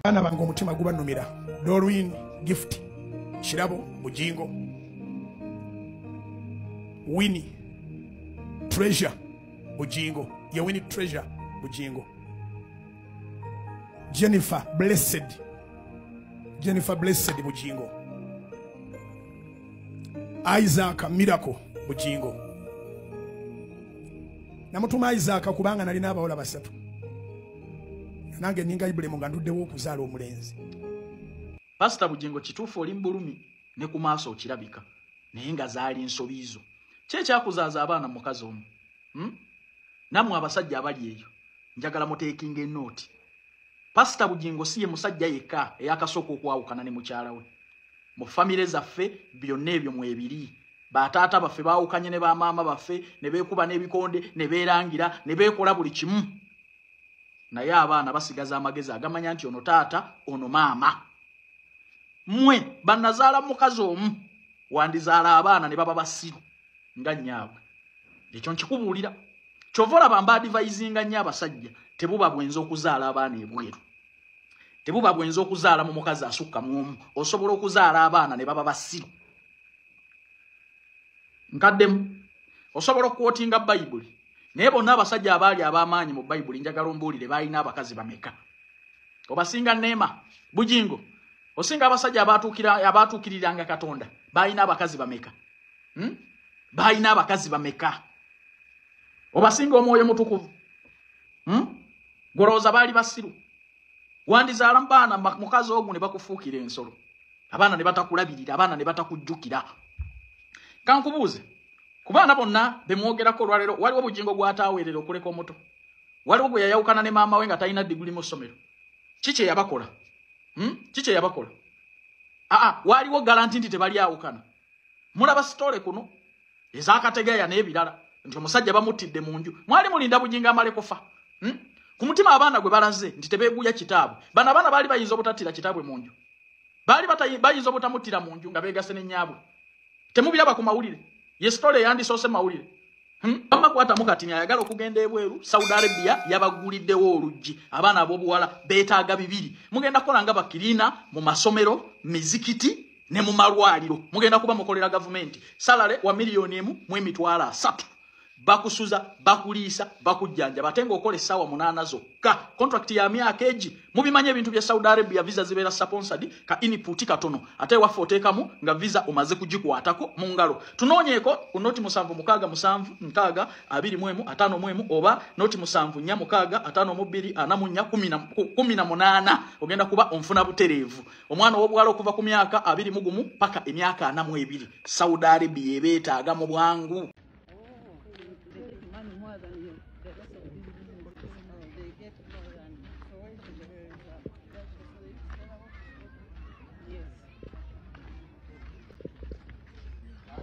Bana bango mutima gubanumira. Dorwin Gift Shirabo Bujingo Winnie Treasure Bujingo. Ya Winnie Treasure Bujingo. Jennifer Blessed Bujingo. Isaac Miracle Bujingo. Namutuma Isaac kubanga nali n'abawala basatu. Nange ninga Ibrahim nga nduddewo okuzaala omulenzi. Pastor Bujingo kituufu oli mbulumi ne ku maaso okirabika naye nga zaali nsobiizo. Ki ekyakuzaaza abaana mukazi omu? Nammwe abasajja abali eyo njagala muteekinga enooti. Pastor Bujingo si ye musajja yekka eyakasooka okwawukana ne mukyala we. Mu famire zaffe byonna ebyo mwebiri. Bataata baffe baawukanye ne bamaama baffe ne beekuba n'ebikonde ne beerangira ne beekola buli kimu. Naye abaana basigaza amagezi agamanya nti ono taata ono maama. Mmwe bannazaala mukazi omu wandizaala abaana ne baba basiru nga nnyaabwe. Ekyo nkikubuulira. Kyova olaba mba advisinga nnyo abasajja tebuba bwenza okuzaala abaana ebweru. Tebuba bwenza okuzaala mu mukazi asukka mu omu. Osobola okuzaala abaana ne baba basiru. Nkaddemu osobola okwotinga Bayibuli. Naye bonna abasajja abaali ab'amaanyi mu Bayibuli njagala ombuulire balina abakazi bameka. Obasinga Neema Bujingo. Osinga abasajja abaatuukiriranga Katonda balina abakazi bameka. Balina abakazi bameka. Obasinga Omwoyo Mutukuvu. Golowooza baali basiru. Wandizaala baana mukazi ogwo ne bakufuukira ensolo. Abaana ne batakulabirira, abaana ne batakujjukira. Kankubuuze, ku baana bonna bemwogerako olwaleero waliwo Bujingo gw'ataaweerera okuleka omuto. Waliwo gwe yayawukana ne maama we nga talina diguli mu ssomero. Kiki yabakola? Kiki yabakola? Waliwo garanti nti tebali awukana. Mulaba sitole kuno ez'akategeya n'ebirala nti omusajja bamuttidde mu nju. Mwali mulinda Bujingo amale kufa. Ku mutima abaana gwe balaze nti tebeeguya kitaabwe. Bano abaana baali bayinza obutattira kitaabwe mu nju. Baali bayinza obutamuttira mu nju nga beegase ne nnyabwe. Temubiraba ku mawulire. Ye sitole yandisoose mawulire. Bamakwatamu kati ayagala okugenda ebweru. Saudi Arabia yabaguliddewo oluggi. Abaana ab'obuwala beetaaga bibiri. Mugenda kukola nga bakiriina mu masomero, mizikiti ne mu malwaliro. Mugenda kuba mukolera gavumenti. Salale wa $1,300,000. Bakusuza, bakuliisa, bakujjanja. Batenga okola essaawa 8 zokka. Contract ya myaka egi. Mubimanye ebintu bya Saudi Arabia visa zibeera sponsored ka input katono. Ate waffe oteekamu nga visa omaze kugikwatako mu ngalo. Tunoonyeeko ku noti 7,6,7,21,51 oba noti 7,4,5,2,4,18 ogenda kuba onfuna butereevu. Omwana w'obuwala okuva ku myaka 21 paka emyaka 42. Saudi Arabia ebeetaaga mu bwangu.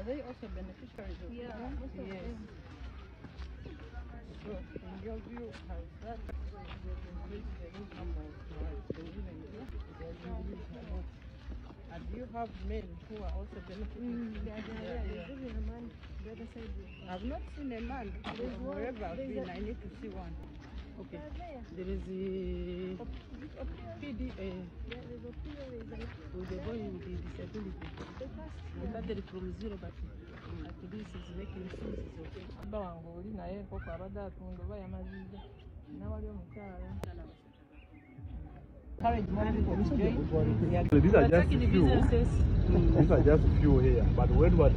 They also beneficiaries of yes. So in your view, has that increased the income of the women here? And do you have men who are also benefiting? There's even a man the other side. I've not seen a man. Wherever I've been, I need to see one. Okay. There is a PDA. There's a PDA. With the boy with the disability. We started from zero, but at least it's making sense. It's okay. Bawangoli naye koko abadde atunda oba yamaziza n'awali omukyala. These are just few. These are just few here, but when we